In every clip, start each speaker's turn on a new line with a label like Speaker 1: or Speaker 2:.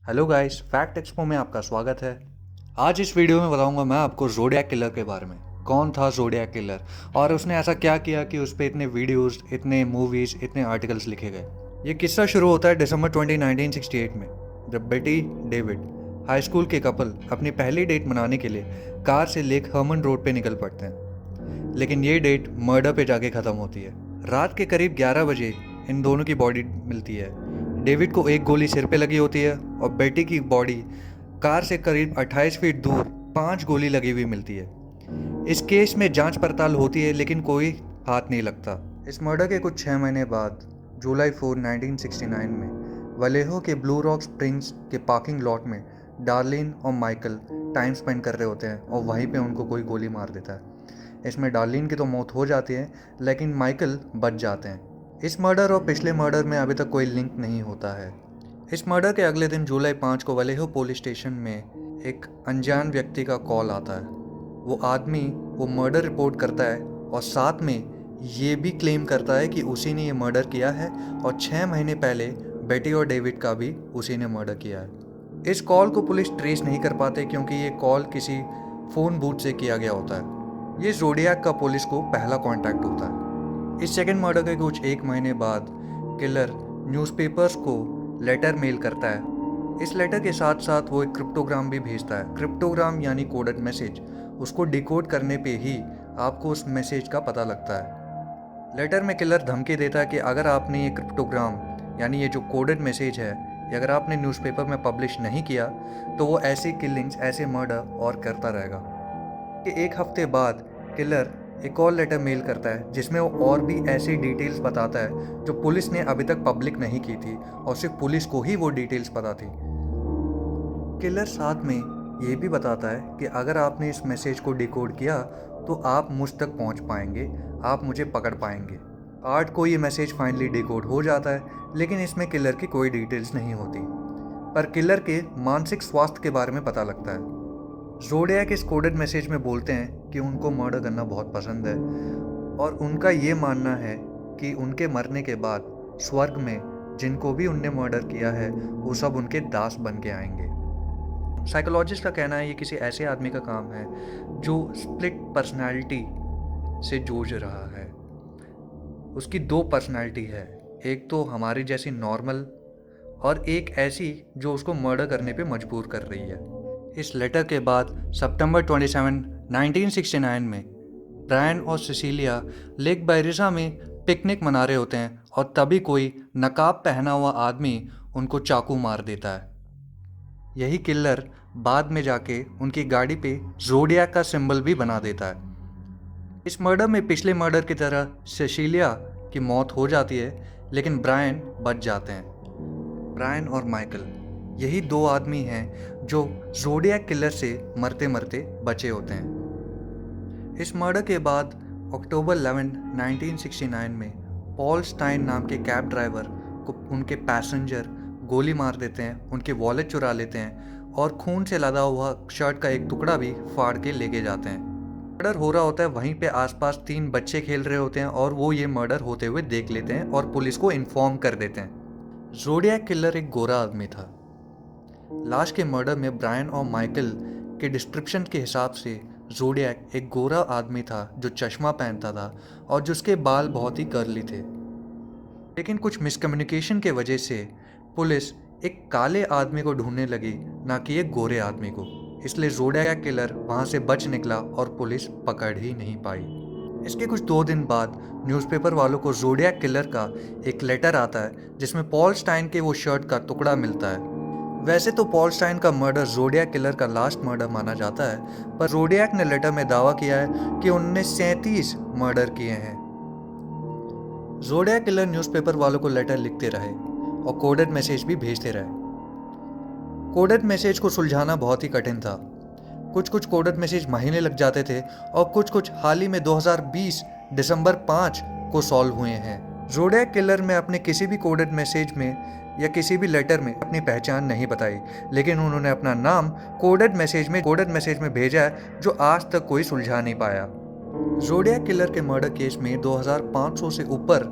Speaker 1: Hello guys, fact expo में आपका स्वागत है। आज इस वीडियो में बताऊंगा मैं आपको ज़ोडिएक किलर के बारे में। कौन था ज़ोडिएक किलर और उसने ऐसा क्या किया कि उस पर इतने वीडियोस, इतने मूवीज़, इतने आर्टिकल्स लिखे गए। ये किस्सा शुरू होता है दिसंबर 20 1968 में, जब बेटी डेविड हाई स्कूल के कपल अपनी पहली डेट मनाने के लिए कार से लेक हर्मन रोड पे निकल पड़ते हैं। लेकिन ये डेट मर्डर पे जाके ख़त्म होती है। रात के करीब 11 बजे इन दोनों की बॉडी मिलती है। डेविड को एक गोली सिर पे लगी होती है और बेटी की बॉडी कार से करीब 28 फीट दूर 5 गोली लगी हुई मिलती है। इस केस में जांच पड़ताल होती है लेकिन कोई हाथ नहीं लगता। इस मर्डर के कुछ 6 महीने बाद जुलाई 4 1969 में वलेहो के ब्लू रॉक स्प्रिंग्स के पार्किंग लॉट में डार्लिन और माइकल टाइम स्पेंड कर रहे होते हैं और वहीं पे उनको कोई गोली मार देता है। इसमें डार्लिन की तो मौत हो जाती है लेकिन माइकल बच जाते हैं। इस मर्डर और पिछले मर्डर में अभी तक कोई लिंक नहीं होता है। इस मर्डर के अगले दिन जुलाई 5 को वलेहो पुलिस स्टेशन में एक अनजान व्यक्ति का कॉल आता है। वो आदमी वो मर्डर रिपोर्ट करता है और साथ में ये भी क्लेम करता है कि उसी ने ये मर्डर किया है और 6 महीने पहले बेटी और डेविड का भी उसी ने मर्डर किया है। इस कॉल को पुलिस ट्रेस नहीं कर पाते क्योंकि ये कॉल किसी फ़ोन बूथ से किया गया होता है। ये ज़ोडिएक का पुलिस को पहला कॉन्टैक्ट होता है। इस सेकेंड मर्डर के कुछ 1 महीने बाद किलर न्यूज़पेपर्स को लेटर मेल करता है। इस लेटर के साथ साथ वो एक क्रिप्टोग्राम भी भेजता है। क्रिप्टोग्राम यानी कोडेड मैसेज। उसको डिकोड करने पे ही आपको उस मैसेज का पता लगता है। लेटर में किलर धमकी देता है कि अगर आपने ये क्रिप्टोग्राम यानी ये जो कोडेड मैसेज है ये अगर आपने न्यूज़पेपर में पब्लिश नहीं किया तो वो ऐसी किलिंग्स, ऐसे मर्डर और करता रहेगा। कि एक हफ्ते बाद किलर एक और लेटर मेल करता है जिसमें वो और भी ऐसी डिटेल्स बताता है जो पुलिस ने अभी तक पब्लिक नहीं की थी और सिर्फ पुलिस को ही वो डिटेल्स पता थी। किलर साथ में ये भी बताता है कि अगर आपने इस मैसेज को डिकोड किया तो आप मुझ तक पहुंच पाएंगे, आप मुझे पकड़ पाएंगे। 8 को ये मैसेज फाइनली डिकोड हो जाता है लेकिन इसमें किलर की कोई डिटेल्स नहीं होती, पर किलर के मानसिक स्वास्थ्य के बारे में पता लगता है। ज़ोडिएक इस कोडेड मैसेज में बोलते हैं कि उनको मर्डर करना बहुत पसंद है और उनका ये मानना है कि उनके मरने के बाद स्वर्ग में जिनको भी उनने मर्डर किया है वो सब उनके दास बन के आएंगे। साइकोलॉजिस्ट का कहना है ये किसी ऐसे आदमी का काम है जो स्प्लिट पर्सनालिटी से जूझ रहा है। उसकी 2 पर्सनालिटी है, एक तो हमारी जैसी नॉर्मल और एक ऐसी जो उसको मर्डर करने पे मजबूर कर रही है। इस लेटर के बाद सितंबर 27 1969 में ब्रायन और सिसिलिया लेक बैरिसा में पिकनिक मना रहे होते हैं और तभी कोई नकाब पहना हुआ आदमी उनको चाकू मार देता है। यही किलर बाद में जाके उनकी गाड़ी पे ज़ोडिएक का सिंबल भी बना देता है। इस मर्डर में पिछले मर्डर की तरह सिसिलिया की मौत हो जाती है लेकिन ब्रायन बच जाते हैं। ब्रायन और माइकल यही 2 आदमी हैं जो ज़ोडिएक किलर से मरते मरते बचे होते हैं। इस मर्डर के बाद अक्टूबर 11 1969 में पॉल स्टाइन नाम के कैब ड्राइवर को उनके पैसेंजर गोली मार देते हैं, उनके वॉलेट चुरा लेते हैं और खून से लदा हुआ शर्ट का एक टुकड़ा भी फाड़ के लेके जाते हैं। मर्डर हो रहा होता है, वहीं पे आसपास 3 बच्चे खेल रहे होते हैं और वो ये मर्डर होते हुए देख लेते हैं और पुलिस को इन्फॉर्म कर देते हैं। ज़ोडिएक किलर एक गोरा आदमी था। लाश के मर्डर में ब्रायन और माइकल के डिस्क्रिप्शन के हिसाब से ज़ोडिएक एक गोरा आदमी था जो चश्मा पहनता था और जिसके बाल बहुत ही कर्ली थे। लेकिन कुछ मिसकम्युनिकेशन के वजह से पुलिस एक काले आदमी को ढूंढने लगी, ना कि एक गोरे आदमी को। इसलिए ज़ोडिएक किलर वहाँ से बच निकला और पुलिस पकड़ ही नहीं पाई। इसके कुछ 2 दिन बाद न्यूज़पेपर वालों को ज़ोडिएक किलर का एक लेटर आता है जिसमें पॉल स्टाइन के वो शर्ट का टुकड़ा मिलता है। वैसे तो पॉल स्टाइन का मर्डर ज़ोडिएक किलर का लास्ट मर्डर माना जाता है, पर ज़ोडिएक ने लेटर में दावा किया है कि उन्होंने 37 मर्डर किए हैं। ज़ोडिएक किलर न्यूज़पेपर वालों को लेटर लिखते रहे और कोडेड मैसेज भी भेजते रहे। कोडेड मैसेज को सुलझाना बहुत ही कठिन था। कुछ कोडेड मैसेज महीने लग जाते थे और कुछ हाल ही में 2020 दिसंबर 5 को सॉल्व हुए हैं। ज़ोडिएक किलर में अपने किसी भी कोडेड मैसेज में या किसी भी लेटर में अपनी पहचान नहीं बताई, लेकिन उन्होंने अपना नाम कोडेड मैसेज में भेजा है जो आज तक कोई सुलझा नहीं पाया। ज़ोडिएक किलर के मर्डर केस में 2500 से ऊपर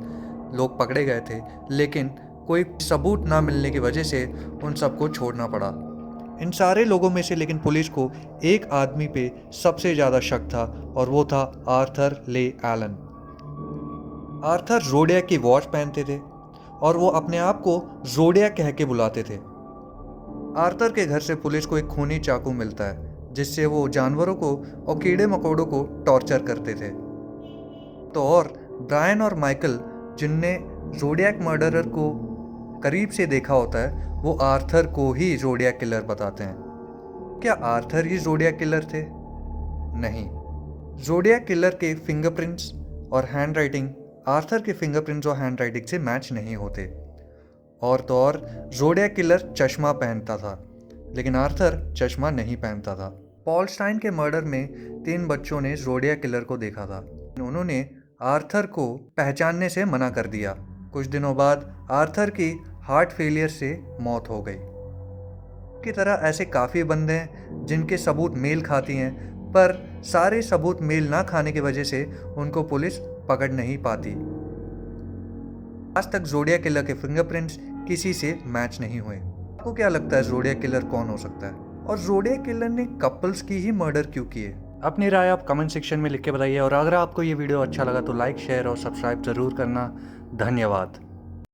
Speaker 1: लोग पकड़े गए थे लेकिन कोई सबूत ना मिलने की वजह से उन सबको छोड़ना पड़ा। इन सारे लोगों में से लेकिन पुलिस को एक आदमी पे सबसे ज़्यादा शक था और वो था आर्थर ले एलन। आर्थर ज़ोडिएक की वॉच पहनते थे और वो अपने आप को ज़ोडिएक कह के बुलाते थे। आर्थर के घर से पुलिस को एक खूनी चाकू मिलता है जिससे वो जानवरों को और कीड़े मकोड़ों को टॉर्चर करते थे। तो और ब्रायन और माइकल जिनने ज़ोडिएक मर्डरर को करीब से देखा होता है वो आर्थर को ही ज़ोडिएक किलर बताते हैं। क्या आर्थर ही ज़ोडिएक किलर थे? नहीं। ज़ोडिएक किलर के फिंगरप्रिंट्स और हैंडराइटिंग आर्थर के फिंगरप्रिंट्स और हैंडराइटिंग से मैच नहीं होते। और तो और ज़ोडिएक किलर चश्मा पहनता था लेकिन आर्थर चश्मा नहीं पहनता था। पॉल स्टाइन के मर्डर में 3 बच्चों ने ज़ोडिएक किलर को देखा था। उन्होंने आर्थर को पहचानने से मना कर दिया। कुछ दिनों बाद आर्थर की हार्ट फेलियर से मौत हो गई। की तरह ऐसे काफ़ी बंदे हैं जिनके सबूत मेल खाती हैं, पर सारे सबूत मेल ना खाने की वजह से उनको पुलिस पकड़ नहीं पाती। आज तक ज़ोडिएक किलर के फिंगरप्रिंट्स किसी से मैच नहीं हुए। आपको क्या लगता है ज़ोडिएक किलर कौन हो सकता है? और ज़ोडिएक किलर ने कपल्स की ही मर्डर क्यों किए? अपनी राय आप कमेंट सेक्शन में लिख के बताइए और अगर आपको ये वीडियो अच्छा लगा तो लाइक, शेयर और सब्सक्राइब ज़रूर करना। धन्यवाद।